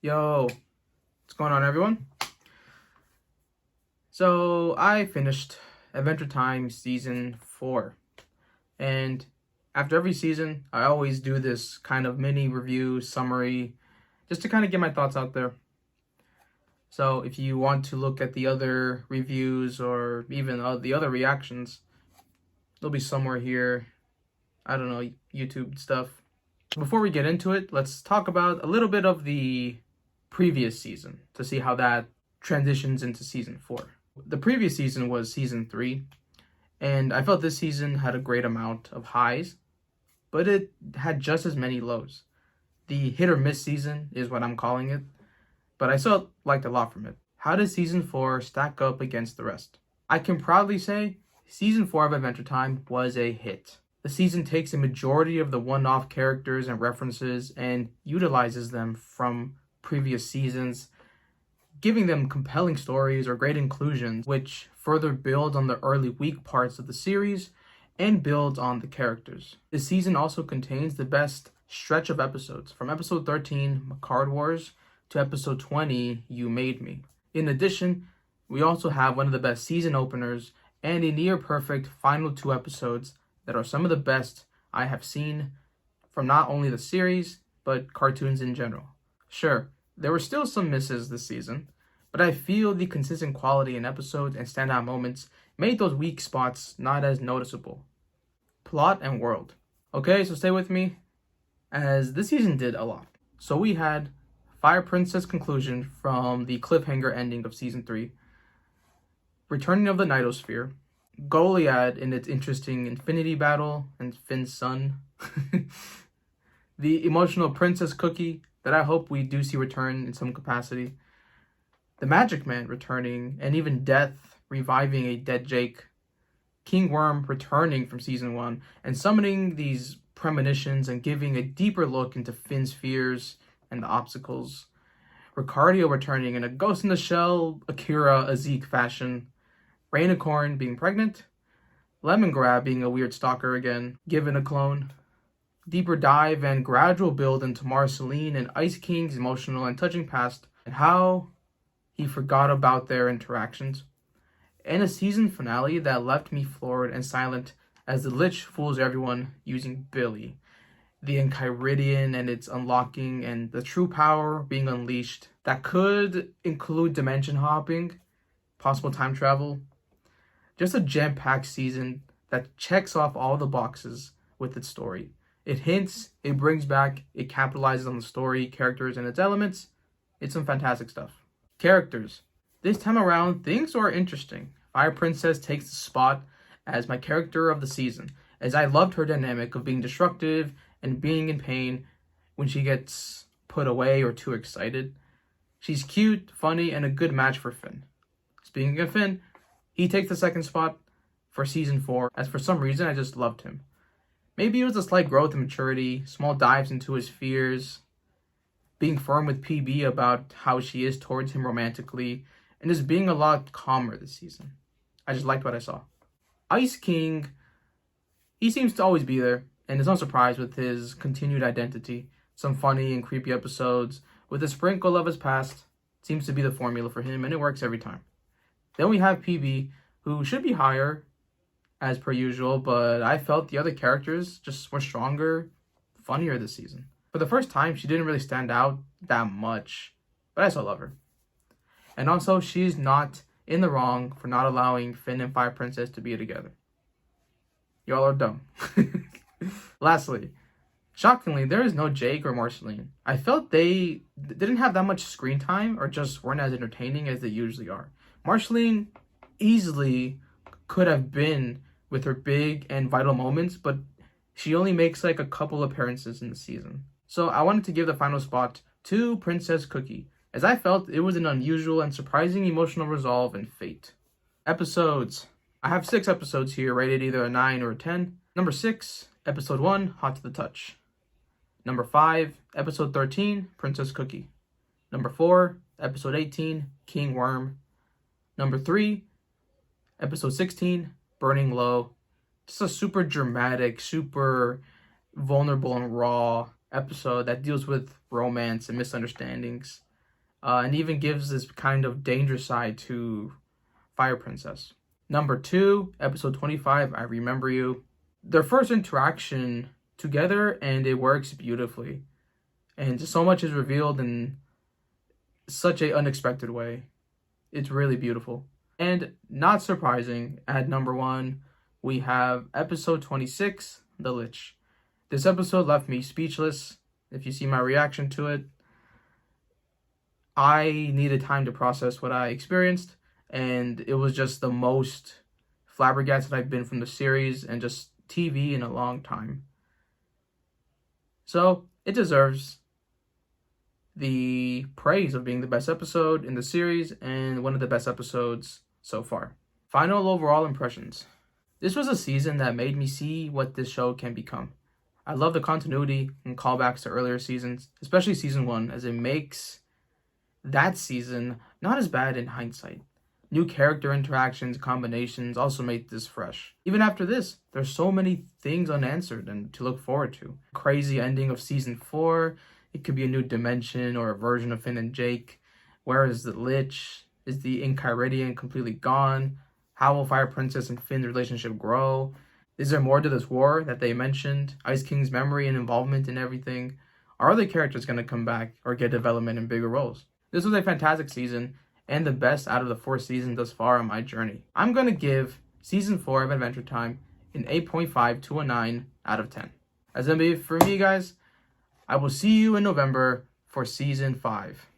Yo, what's going on, everyone? So, I finished Adventure Time Season 4. And after every season, I always do this kind of mini review summary just to kind of get my thoughts out there. So, if you want to look at the other reviews or even the other reactions, they'll be somewhere here. I don't know, YouTube stuff. Before we get into it, let's talk about a little bit of the previous season to see how that transitions into season 4. The previous season was season 3, and I felt this season had a great amount of highs, but it had just as many lows. The hit or miss season is what I'm calling it, but I still liked a lot from it. How does season 4 stack up against the rest? I can proudly say season 4 of Adventure Time was a hit. The season takes a majority of the one-off characters and references and utilizes them from previous seasons, giving them compelling stories or great inclusions, which further build on the early weak parts of the series and builds on the characters. The season also contains the best stretch of episodes, from episode 13, Macard Wars, to episode 20, You Made Me. In addition, we also have one of the best season openers and a near-perfect final 2 episodes that are some of the best I have seen from not only the series, but cartoons in general. Sure, there were still some misses this season, but I feel the consistent quality in episodes and standout moments made those weak spots not as noticeable. Plot and world. Okay, so stay with me, as this season did a lot. So we had Fire Princess conclusion from the cliffhanger ending of season 3, returning of the Nightosphere, Goliad in its interesting Infinity battle and Finn's son, the emotional Princess Cookie that I hope we do see return in some capacity, the Magic Man returning, and even Death reviving a dead Jake, King Worm returning from season 1 and summoning these premonitions and giving a deeper look into Finn's fears and the obstacles, Ricardio returning in a Ghost in the Shell, Akira, Zeke fashion, Rainicorn being pregnant, Lemongrab being a weird stalker again, given a clone, deeper dive and gradual build into Marceline and Ice King's emotional and touching past, and how he forgot about their interactions, and a season finale that left me floored and silent as the Lich fools everyone using Billy, the Enchiridion and its unlocking, and the true power being unleashed that could include dimension hopping, possible time travel. Just a jam-packed season that checks off all the boxes with its story. It hints, it brings back, it capitalizes on the story, characters, and its elements. It's some fantastic stuff. Characters. This time around, things are interesting. Fire Princess takes the spot as my character of the season, as I loved her dynamic of being destructive and being in pain when she gets put away or too excited. She's cute, funny, and a good match for Finn. Speaking of Finn, he takes the second spot for season 4, as for some reason I just loved him. Maybe it was a slight growth and maturity, small dives into his fears, being firm with PB about how she is towards him romantically, and just being a lot calmer this season. I just liked what I saw. Ice King, he seems to always be there, and it's no surprise with his continued identity. Some funny and creepy episodes, with a sprinkle of his past, seems to be the formula for him, and it works every time. Then we have PB, who should be higher, as per usual, but I felt the other characters just were stronger, funnier this season. For the first time, she didn't really stand out that much, but I still love her. And also, she's not in the wrong for not allowing Finn and Fire Princess to be together. Y'all are dumb. Lastly, shockingly, there is no Jake or Marceline. I felt they didn't have that much screen time or just weren't as entertaining as they usually are. Marceline easily could have been with her big and vital moments, but she only makes like a couple appearances in the season. So I wanted to give the final spot to Princess Cookie, as I felt it was an unusual and surprising emotional resolve and fate. Episodes. I have 6 episodes here, rated either a 9 or a 10. Number 6, episode 1, Hot to the Touch. Number 5, episode 13, Princess Cookie. Number 4, episode 18, King Worm. Number 3, episode 16, Burning Low. Just a super dramatic, super vulnerable and raw episode that deals with romance and misunderstandings. and even gives this kind of danger side to Fire Princess. Number 2, episode 25, I Remember You. Their first interaction together, and it works beautifully. And just so much is revealed in such an unexpected way. It's really beautiful. And not surprising, at number 1, we have episode 26, The Lich. This episode left me speechless. If you see my reaction to it, I needed time to process what I experienced, and it was just the most flabbergasted I've been from the series and just TV in a long time. So it deserves the praise of being the best episode in the series and one of the best episodes so far. Final overall impressions. This was a season that made me see what this show can become. I love the continuity and callbacks to earlier seasons, especially season 1, as it makes that season not as bad in hindsight. New character interactions, combinations also made this fresh. Even after this, there's so many things unanswered and to look forward to. Crazy ending of season 4. It could be a new dimension or a version of Finn and Jake. Where is the Lich? Is the Enchiridion completely gone? How will Fire Princess and Finn's relationship grow? Is there more to this war that they mentioned? Ice King's memory and involvement in everything? Are other characters going to come back or get development in bigger roles? This was a fantastic season and the best out of the 4 seasons thus far on my journey. I'm going to give Season 4 of Adventure Time an 8.5 to a 9 out of 10. That's going to be it for me, guys. I will see you in November for Season 5.